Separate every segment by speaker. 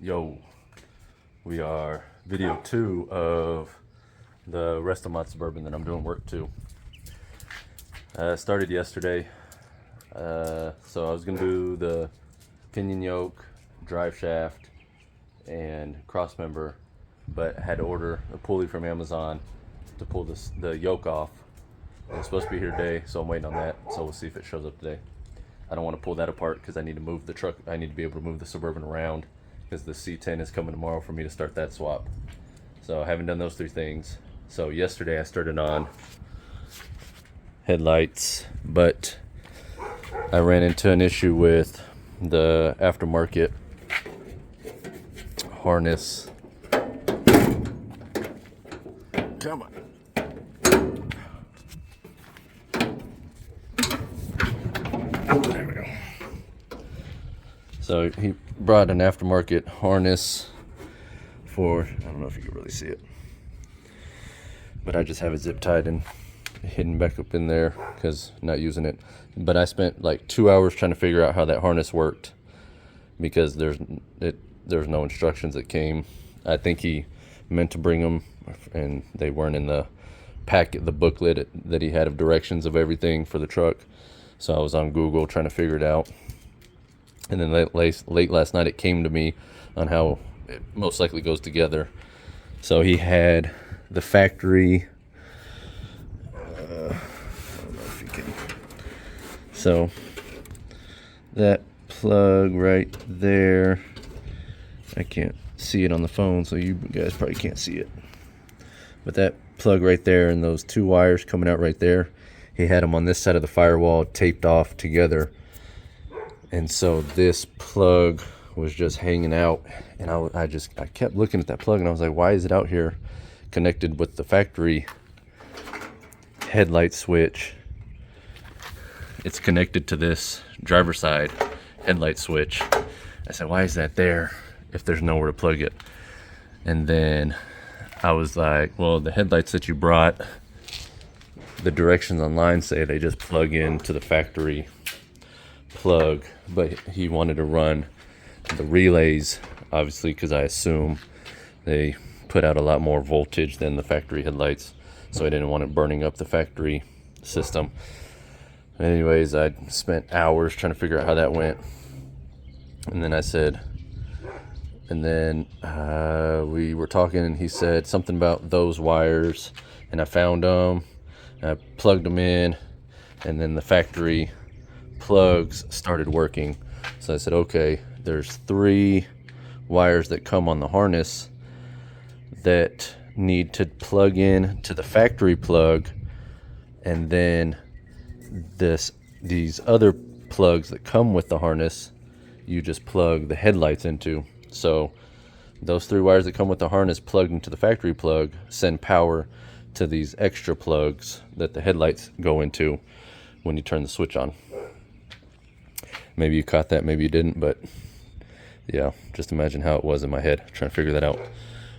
Speaker 1: Yo, we are video 2 of the Resto Mod Suburban that I'm doing work to. Started yesterday, so I was gonna do the pinion yoke, drive shaft, and cross member, but had to order a pulley from Amazon to pull the yoke off. It's supposed to be here today, so I'm waiting on that. So we'll see if it shows up today. I don't want to pull that apart because I need to move the truck. I need to be able to move the Suburban around because the C10 is coming tomorrow for me to start that swap. So I haven't done those 3 things. So yesterday I started on headlights, but I ran into an issue with the aftermarket harness. Come on. There we go. So he brought an aftermarket harness for, I don't know if you can really see it, but I just have it zip tied and hidden back up in there because not using it. But I spent like 2 hours trying to figure out how that harness worked because there's no instructions that came. I think he meant to bring them and they weren't in the packet, the booklet that he had of directions of everything for the truck. So I was on Google trying to figure it out. And then late last night it came to me on how it most likely goes together. So he had the factory, I don't know if you can. So that plug right there, I can't see it on the phone, so you guys probably can't see it. But that plug right there and those 2 wires coming out right there, he had them on this side of the firewall taped off together. And so this plug was just hanging out, and I kept looking at that plug and I was like, why is it out here connected with the factory headlight switch? It's connected to this driver side headlight switch. I said, why is that there if there's nowhere to plug it? And then I was like, well, the headlights that you brought, the directions online say they just plug into the factory plug, but he wanted to run the relays, obviously, because I assume they put out a lot more voltage than the factory headlights, so I didn't want it burning up the factory system. Anyways, I spent hours trying to figure out how that went, and then I said, and then we were talking and he said something about those wires, and I found them, I plugged them in, and then the factory plugs started working. So I said, okay, there's 3 wires that come on the harness that need to plug in to the factory plug, and then these other plugs that come with the harness you just plug the headlights into. So those 3 wires that come with the harness plugged into the factory plug send power to these extra plugs that the headlights go into when you turn the switch on. Maybe you caught that, maybe you didn't, but yeah, just imagine how it was in my head trying to figure that out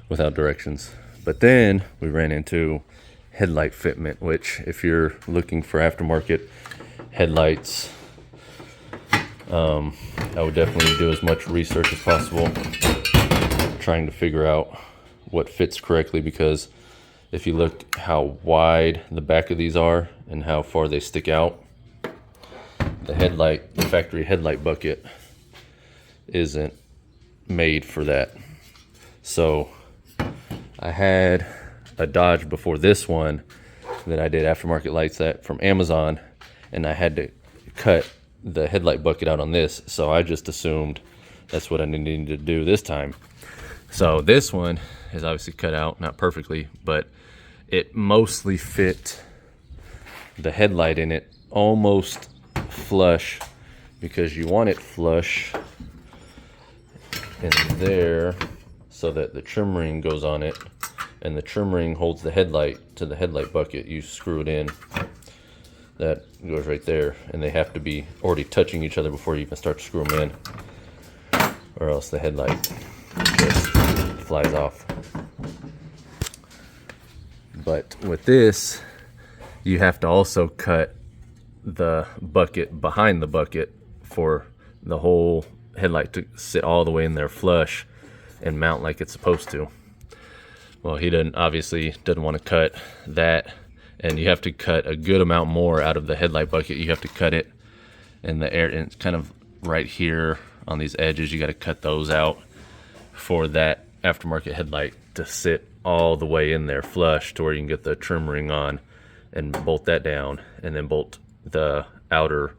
Speaker 1: without directions. But then we ran into headlight fitment, which if you're looking for aftermarket headlights, I would definitely do as much research as possible trying to figure out what fits correctly, because if you look how wide the back of these are and how far they stick out, the factory headlight bucket isn't made for that. So I had a Dodge before this one that I did aftermarket lights from Amazon, and I had to cut the headlight bucket out on this, so I just assumed that's what I needed to do this time. So this one is obviously cut out, not perfectly, but it mostly fit the headlight in it almost flush, because you want it flush in there so that the trim ring goes on it, and the trim ring holds the headlight to the headlight bucket. You screw it in, that goes right there, and they have to be already touching each other before you even start to screw them in, or else the headlight just flies off. But with this, you have to also cut the bucket behind the bucket for the whole headlight to sit all the way in there flush, and mount like it's supposed to. Well, he obviously doesn't want to cut that, and you have to cut a good amount more out of the headlight bucket. You have to cut it in the air, and it's kind of right here on these edges. You got to cut those out for that aftermarket headlight to sit all the way in there flush to where you can get the trim ring on and bolt that down, and then bolt the outer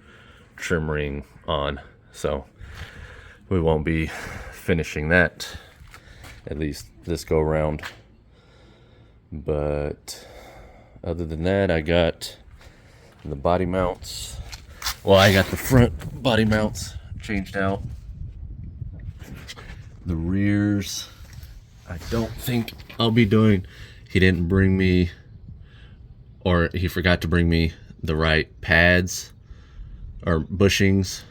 Speaker 1: trim ring on. So we won't be finishing that, at least this go around. But other than that, I got the body mounts. Well, I got the front body mounts changed out. The rears, I don't think I'll be doing. He didn't bring me, or he forgot to bring me the right pads or bushings.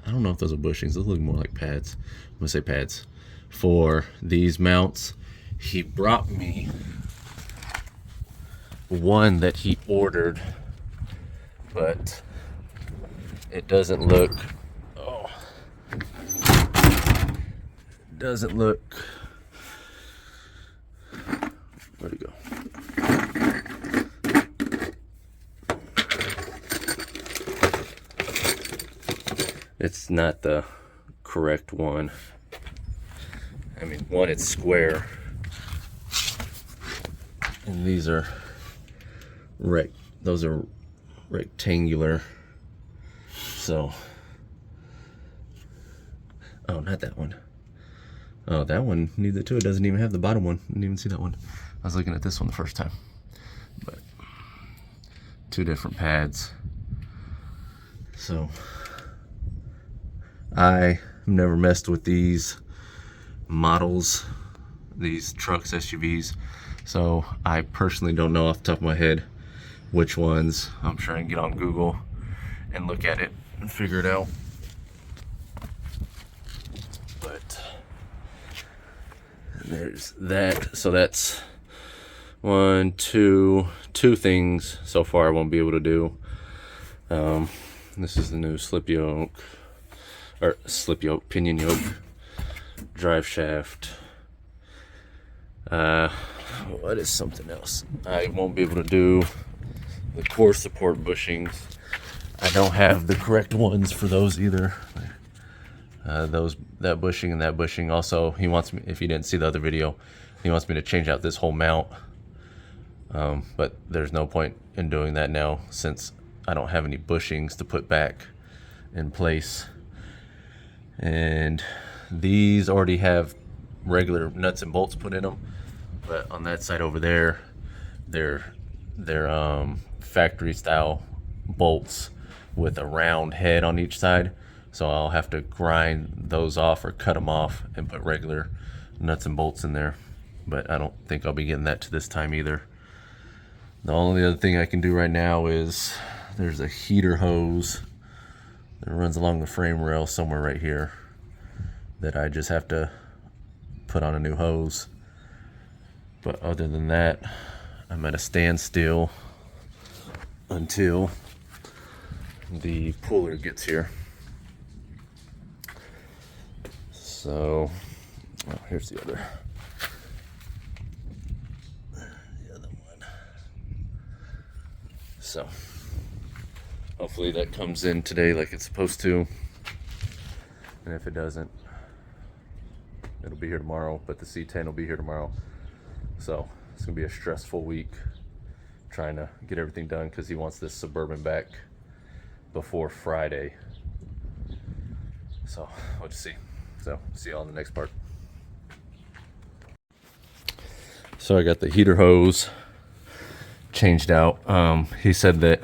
Speaker 1: I don't know if those are bushings. Those look more like pads. I'm gonna say pads for these mounts. He brought me one that he ordered, but it doesn't look, doesn't look, where'd it go? It's not the correct one. I mean, one, it's square, and these are those are rectangular. So, oh, not that one. Oh, that one needs it too. It doesn't even have the bottom one. Didn't even see that one. I was looking at this one the first time. But two different pads. So I've never messed with these models, these trucks, SUVs. So I personally don't know off the top of my head which ones. I'm sure I can get on Google and look at it and figure it out. But there's that. So that's two things so far I won't be able to do. This is the new pinion yoke, drive shaft. What is something else? I won't be able to do the core support bushings. I don't have the correct ones for those either. That bushing and that bushing. Also, he wants me, if you didn't see the other video, he wants me to change out this whole mount. But there's no point in doing that now since I don't have any bushings to put back in place. And these already have regular nuts and bolts put in them, but on that side over there, they're factory style bolts with a round head on each side. So I'll have to grind those off or cut them off and put regular nuts and bolts in there. But I don't think I'll be getting that to this time either. The only other thing I can do right now is there's a heater hose that runs along the frame rail somewhere right here that I just have to put on a new hose. But other than that, I'm at a standstill until the puller gets here. So, here's the other one. So, hopefully that comes in today like it's supposed to. And if it doesn't, it'll be here tomorrow, but the C10 will be here tomorrow. So it's gonna be a stressful week trying to get everything done because he wants this Suburban back before Friday. So we'll just see. So see y'all in the next part. So I got the heater hose changed out. He said that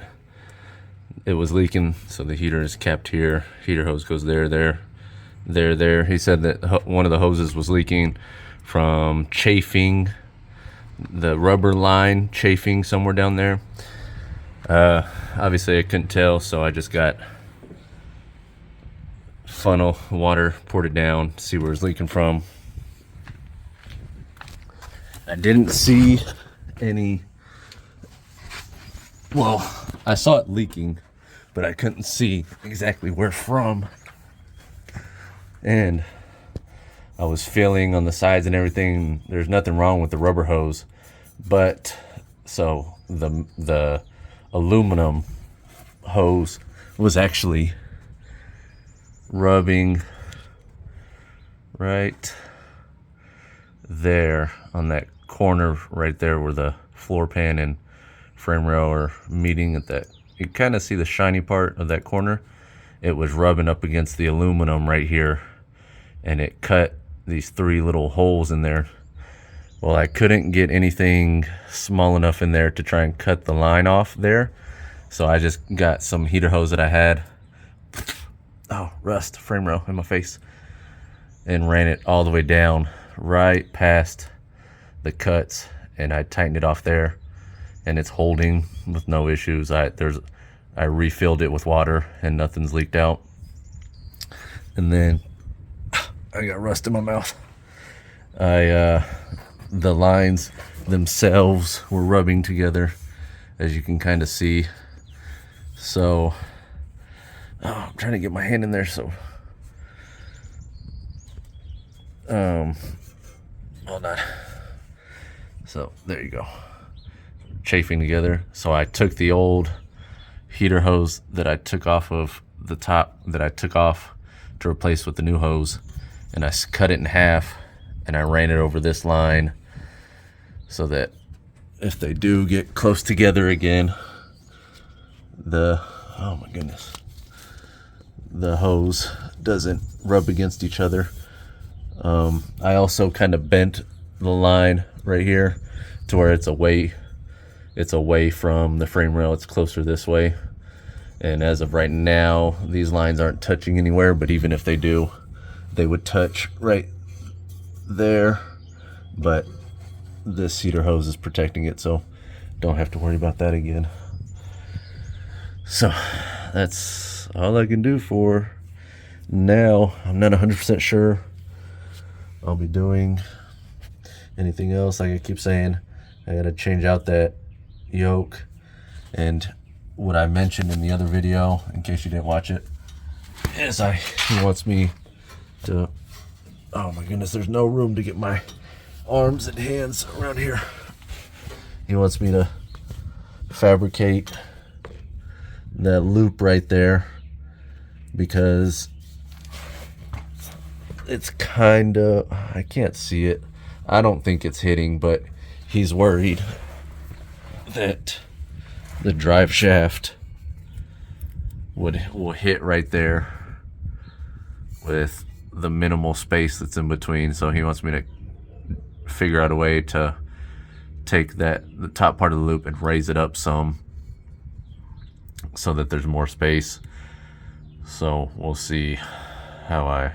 Speaker 1: it was leaking, so the heater is capped here. Heater hose goes there. He said that one of the hoses was leaking from chafing, the rubber line chafing somewhere down there. Obviously I couldn't tell, so I just got funnel water, poured it down, see where it's leaking from. I didn't see any, well, I saw it leaking, but I couldn't see exactly where from. And I was feeling on the sides and everything. There's nothing wrong with the rubber hose, but so the aluminum hose was actually rubbing right there on that corner right there where the floor pan and frame rail are meeting at that. You kind of see the shiny part of that corner. It was rubbing up against the aluminum right here, and it cut these 3 little holes in there. Well, I couldn't get anything small enough in there to try and cut the line off there, so I just got some heater hose that I had. Oh, rust, frame rail in my face. And ran it all the way down right past the cuts, and I tightened it off there, and it's holding with no issues. I refilled it with water and nothing's leaked out. And then I got rust in my mouth. The lines themselves were rubbing together, as you can kind of see. So I'm trying to get my hand in there, so hold on. So there you go, chafing together. So I took the old heater hose that I took off of the top, that I took off to replace with the new hose, and I cut it in half, and I ran it over this line so that if they do get close together again, oh my goodness, the hose doesn't rub against each other. I also kind of bent the line right here to where it's away from the frame rail. It's closer this way, and as of right now these lines aren't touching anywhere, but even if they do, they would touch right there. But this heater hose is protecting it, so don't have to worry about that again. So that's all I can do for now. I'm not 100% sure I'll be doing anything else. Like I keep saying, I gotta change out that yoke, and what I mentioned in the other video, in case you didn't watch it, is he wants me to, oh my goodness, there's no room to get my arms and hands around here. He wants me to fabricate that loop right there, because it's kind of, I can't see it. I don't think it's hitting, but he's worried that the drive shaft will hit right there with the minimal space that's in between. So he wants me to figure out a way to take the top part of the loop and raise it up some so that there's more space. So we'll see how I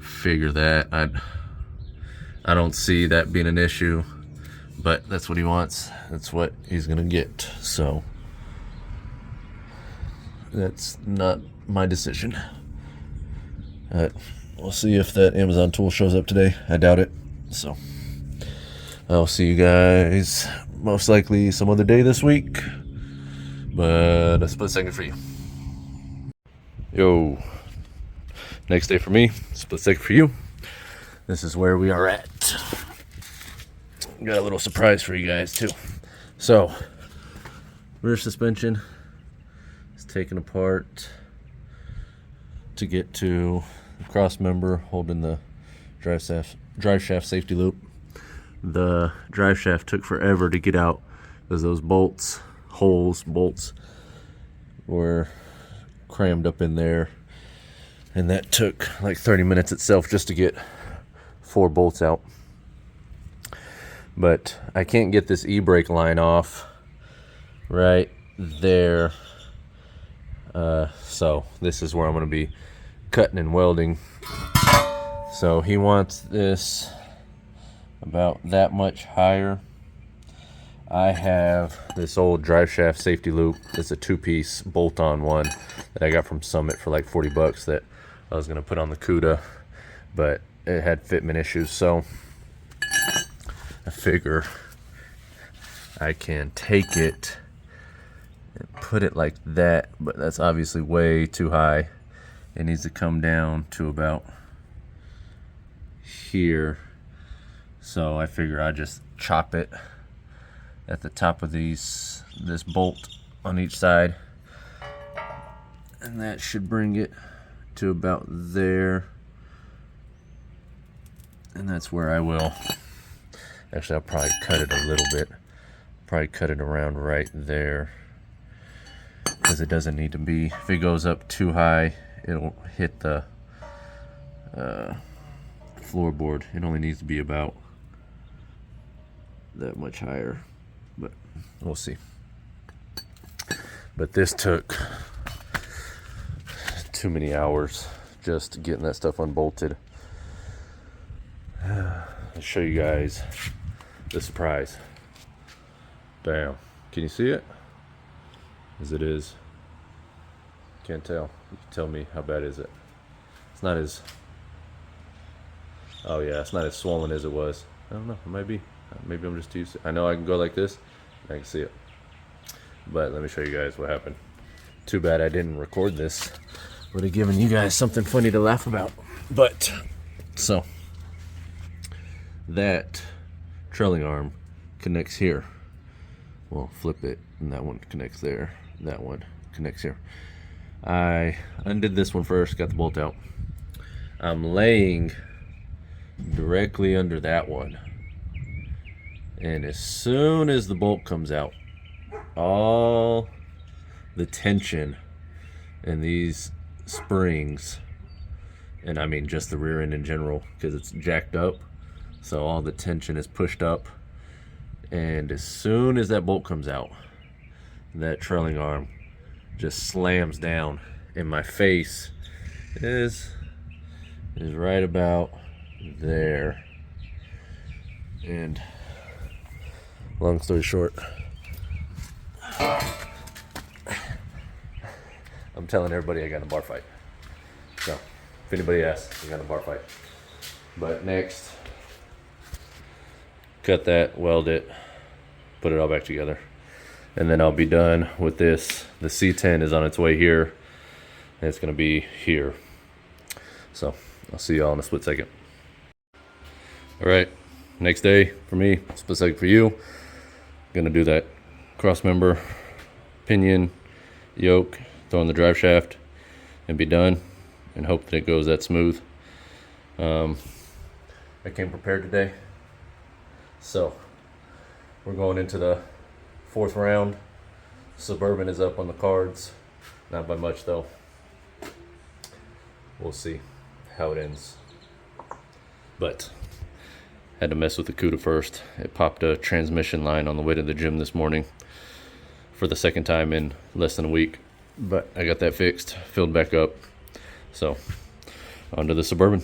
Speaker 1: figure that. I don't see that being an issue, but that's what he wants. That's what he's gonna get. So that's not my decision. We'll see if that Amazon tool shows up today. I doubt it. So I'll see you guys most likely some other day this week, but a split second for you. Yo, next day for me, split second for you. This is where we are at. Got a little surprise for you guys too. So rear suspension is taken apart to get to the cross member holding the drive shaft safety loop. The drive shaft took forever to get out because those bolts were crammed up in there, and that took like 30 minutes itself just to get 4 bolts out. But I can't get this e-brake line off right there, so this is where I'm going to be cutting and welding. So he wants this about that much higher. I have this old drive shaft safety loop. It's a 2-piece bolt-on one that I got from Summit for like 40 bucks that I was gonna put on the CUDA, but it had fitment issues, so I figure I can take it and put it like that, but that's obviously way too high. It needs to come down to about here. So I figure I just chop it at the top of this bolt on each side, and that should bring it to about there. And that's where I will, actually I'll probably cut it a little bit, probably cut it around right there, because it doesn't need to be, if it goes up too high it'll hit the floorboard. It only needs to be about that much higher, but we'll see. But this took too many hours just getting that stuff unbolted. I'll show you guys the surprise. Bam. Can you see it? As it is. Can't tell. You can tell me how bad is it. It's not as, oh yeah, it's not as swollen as it was. I don't know, it might be. Maybe I'm just too used to it. I know I can go like this, I can see it. But let me show you guys what happened. Too bad I didn't record this. Would have given you guys something funny to laugh about. But, so, that trailing arm connects here. Well, flip it, and that one connects there. That one connects here. I undid this one first, got the bolt out. I'm laying directly under that one. And as soon as the bolt comes out, all the tension in these springs, and I mean just the rear end in general, because it's jacked up, so all the tension is pushed up, and as soon as that bolt comes out, that trailing arm just slams down, and my face is right about there. And long story short, I'm telling everybody I got in a bar fight. So, if anybody asks, I got in a bar fight. But next, cut that, weld it, put it all back together. And then I'll be done with this. The C10 is on its way here, and it's gonna be here. So, I'll see y'all in a split second. All right, next day for me, split second for you. Gonna do that cross member, pinion, yoke, throw in the drive shaft, and be done, and hope that it goes that smooth. I came prepared today, so we're going into the 4th round. Suburban is up on the cards, not by much though. We'll see how it ends. But had to mess with the CUDA first. It popped a transmission line on the way to the gym this morning for the 2nd time in less than a week. But I got that fixed, filled back up. So, onto the Suburban.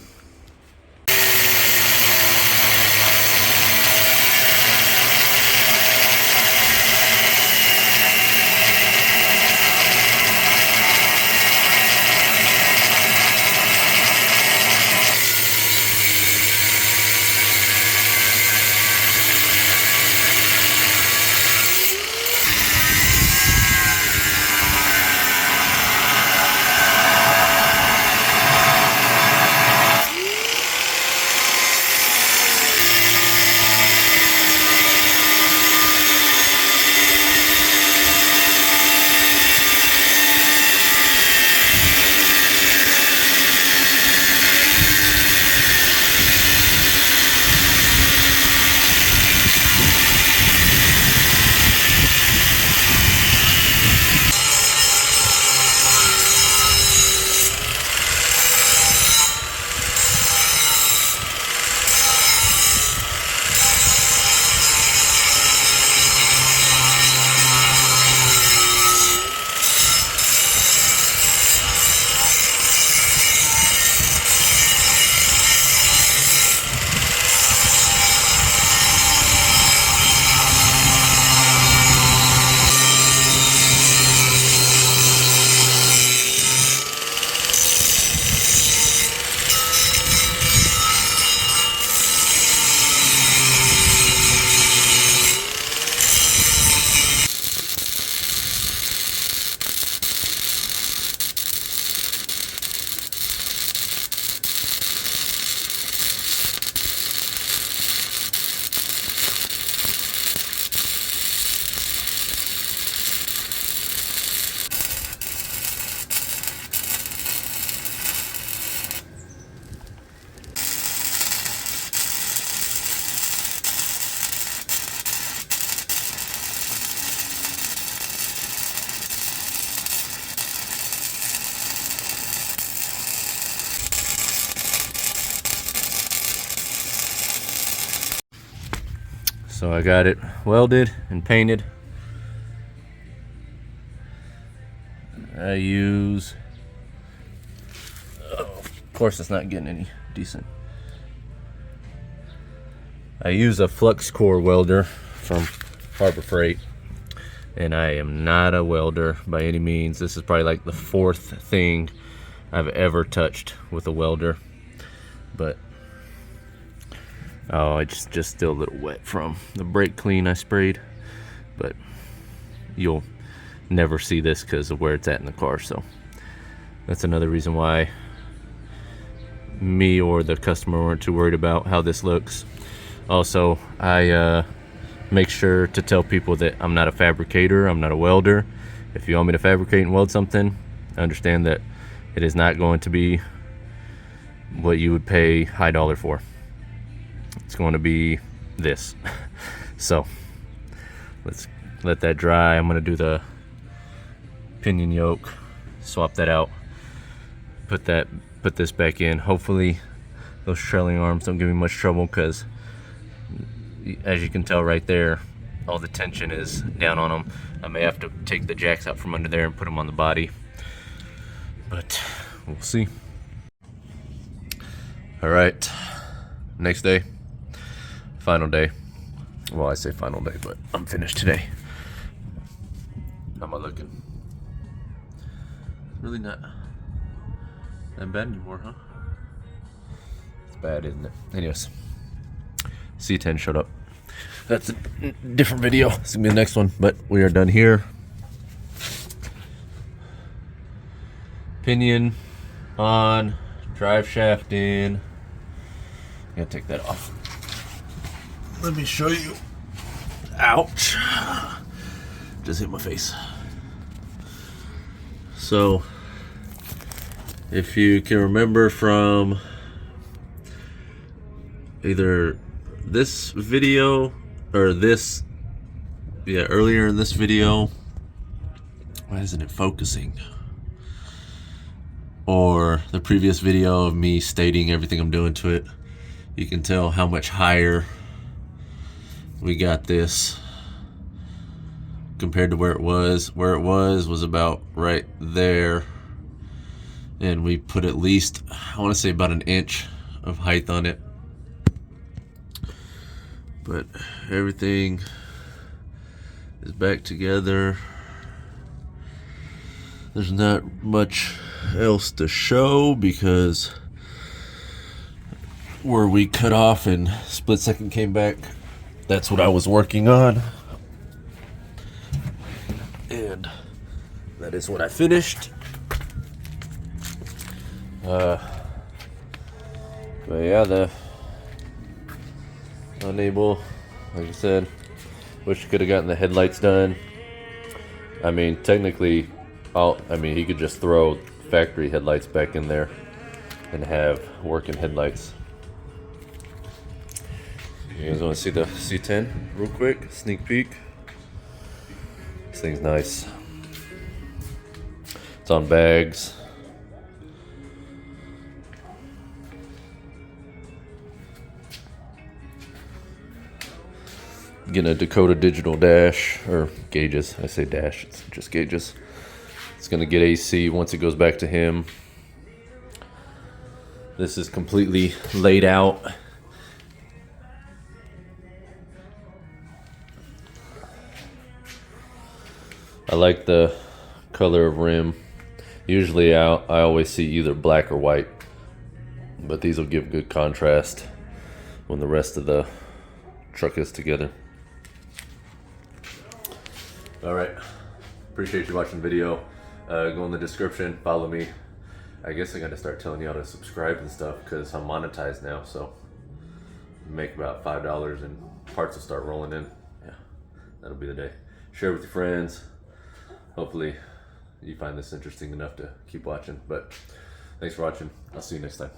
Speaker 1: So I got it welded and painted. I use, of course it's not getting any decent. I use a flux core welder from Harbor Freight, and I am not a welder by any means. This is probably like the 4th thing I've ever touched with a welder, but oh, it's just still a little wet from the brake clean I sprayed, but you'll never see this because of where it's at in the car. So that's another reason why me or the customer weren't too worried about how this looks. Also, I make sure to tell people that I'm not a fabricator, I'm not a welder. If you want me to fabricate and weld something, understand that it is not going to be what you would pay high dollar for. It's going to be this. So let's let that dry. I'm going to do the pinion yoke, swap that out, put this back in. Hopefully those trailing arms don't give me much trouble, because as you can tell right there, all the tension is down on them. I may have to take the jacks out from under there and put them on the body, but we'll see. All right, next day, final day. Well, I say final day, but I'm finished today. How am I looking? Really not that bad anymore, huh? It's bad, isn't it? Anyways, C10 showed up. That's a different video. It's gonna be the next one, but we are done here. Pinion on, drive shaft in. I'm gonna take that off. Let me show you. Ouch. Just hit my face. So, if you can remember from either this video or this, earlier in this video, why isn't it focusing? Or the previous video of me stating everything I'm doing to it, you can tell how much higher we got this compared to where it was. Where it was about right there, and we put at least, I want to say, about an inch of height on it. But everything is back together. There's not much else to show, because where we cut off and split second came back, that's what I was working on. And that is what I finished. But yeah, the unable, like I said, wish I could have gotten the headlights done. I mean, technically, he could just throw factory headlights back in there and have working headlights. You guys want to see the C10 real quick? Sneak peek. This thing's nice. It's on bags. Getting a Dakota digital dash, or gauges. I say dash, it's just gauges. It's gonna get AC once it goes back to him. This is completely laid out. I like the color of rim. Usually I always see either black or white, but these will give good contrast when the rest of the truck is together. Alright, appreciate you watching the video. Go in the description, follow me. I guess I gotta start telling you how to subscribe and stuff, because I'm monetized now, so make about $5 and parts will start rolling in. Yeah, that'll be the day. Share with your friends. Hopefully you find this interesting enough to keep watching, but thanks for watching. I'll see you next time.